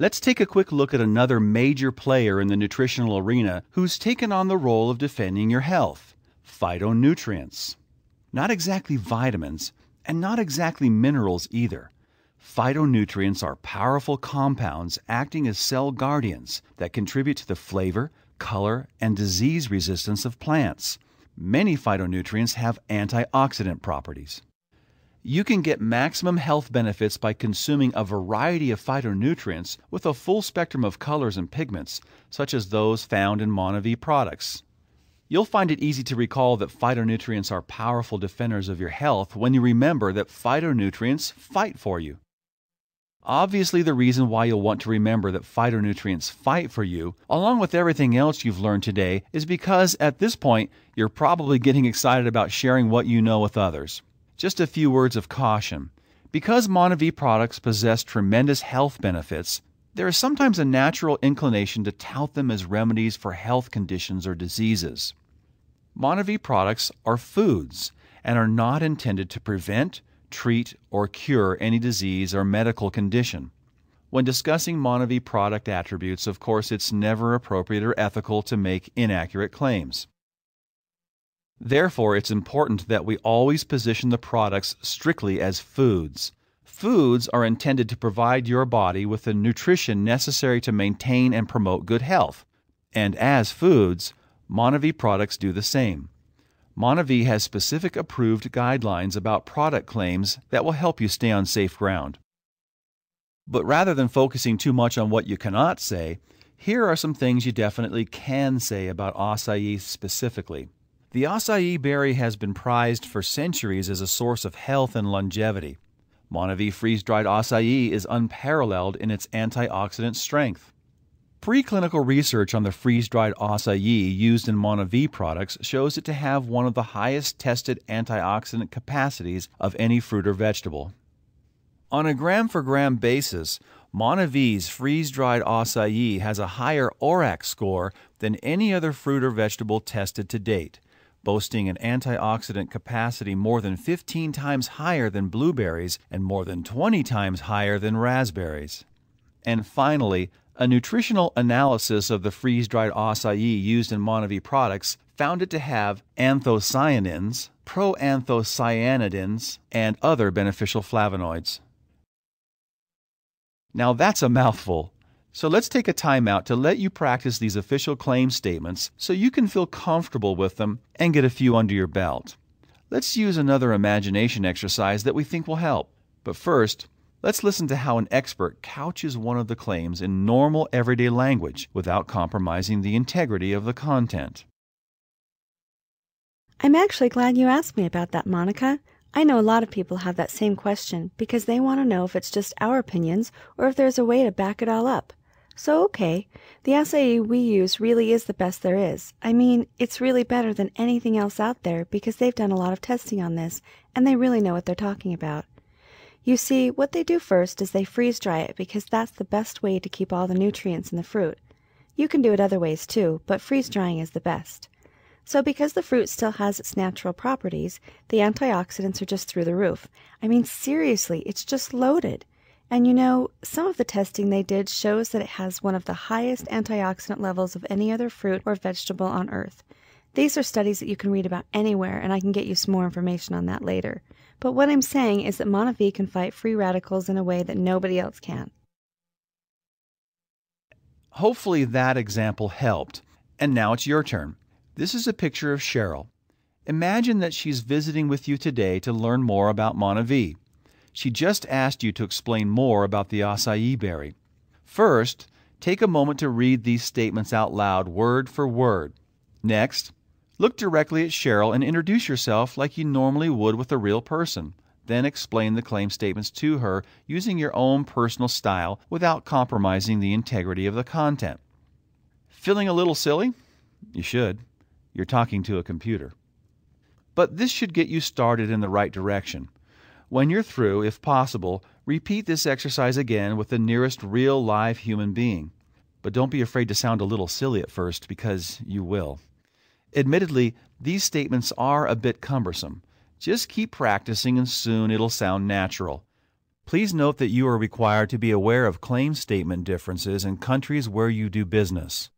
Let's take a quick look at another major player in the nutritional arena who's taken on the role of defending your health: phytonutrients. Not exactly vitamins, and not exactly minerals either. Phytonutrients are powerful compounds acting as cell guardians that contribute to the flavor, color, and disease resistance of plants. Many phytonutrients have antioxidant properties. You can get maximum health benefits by consuming a variety of phytonutrients with a full spectrum of colors and pigments, such as those found in MonaVie products. You'll find it easy to recall that phytonutrients are powerful defenders of your health when you remember that phytonutrients fight for you. Obviously, the reason why you'll want to remember that phytonutrients fight for you, along with everything else you've learned today, is because at this point, you're probably getting excited about sharing what you know with others. Just a few words of caution. Because MonaVie products possess tremendous health benefits, there is sometimes a natural inclination to tout them as remedies for health conditions or diseases. MonaVie products are foods and are not intended to prevent, treat, or cure any disease or medical condition. When discussing MonaVie product attributes, of course, it's never appropriate or ethical to make inaccurate claims. Therefore, it's important that we always position the products strictly as foods. Foods are intended to provide your body with the nutrition necessary to maintain and promote good health. And as foods, MonaVie products do the same. MonaVie has specific approved guidelines about product claims that will help you stay on safe ground. But rather than focusing too much on what you cannot say, here are some things you definitely can say about acai specifically. The acai berry has been prized for centuries as a source of health and longevity. MonaVie freeze-dried acai is unparalleled in its antioxidant strength. Preclinical research on the freeze-dried acai used in MonaVie products shows it to have one of the highest tested antioxidant capacities of any fruit or vegetable. On a gram-for-gram basis, MonaVie's freeze-dried acai has a higher ORAC score than any other fruit or vegetable tested to date, boasting an antioxidant capacity more than 15 times higher than blueberries and more than 20 times higher than raspberries. And finally, a nutritional analysis of the freeze-dried acai used in MonaVie products found it to have anthocyanins, proanthocyanidins, and other beneficial flavonoids. Now that's a mouthful. So let's take a time out to let you practice these official claim statements so you can feel comfortable with them and get a few under your belt. Let's use another imagination exercise that we think will help. But first, let's listen to how an expert couches one of the claims in normal everyday language without compromising the integrity of the content. I'm actually glad you asked me about that, Monica. I know a lot of people have that same question because they want to know if it's just our opinions or if there's a way to back it all up. So, okay, the acai we use really is the best there is. I mean, it's really better than anything else out there because they've done a lot of testing on this and they really know what they're talking about. You see, what they do first is they freeze dry it because that's the best way to keep all the nutrients in the fruit. You can do it other ways too, but freeze drying is the best. So because the fruit still has its natural properties, the antioxidants are just through the roof. I mean, seriously, it's just loaded. And you know, some of the testing they did shows that it has one of the highest antioxidant levels of any other fruit or vegetable on Earth. These are studies that you can read about anywhere, and I can get you some more information on that later. But what I'm saying is that MonaVie can fight free radicals in a way that nobody else can. Hopefully that example helped. And now it's your turn. This is a picture of Cheryl. Imagine that she's visiting with you today to learn more about MonaVie. She just asked you to explain more about the acai berry. First, take a moment to read these statements out loud, word for word. Next, look directly at Cheryl and introduce yourself like you normally would with a real person. Then explain the claim statements to her using your own personal style without compromising the integrity of the content. Feeling a little silly? You should. You're talking to a computer. But this should get you started in the right direction. When you're through, if possible, repeat this exercise again with the nearest real live human being. But don't be afraid to sound a little silly at first, because you will. Admittedly, these statements are a bit cumbersome. Just keep practicing and soon it'll sound natural. Please note that you are required to be aware of claim statement differences in countries where you do business.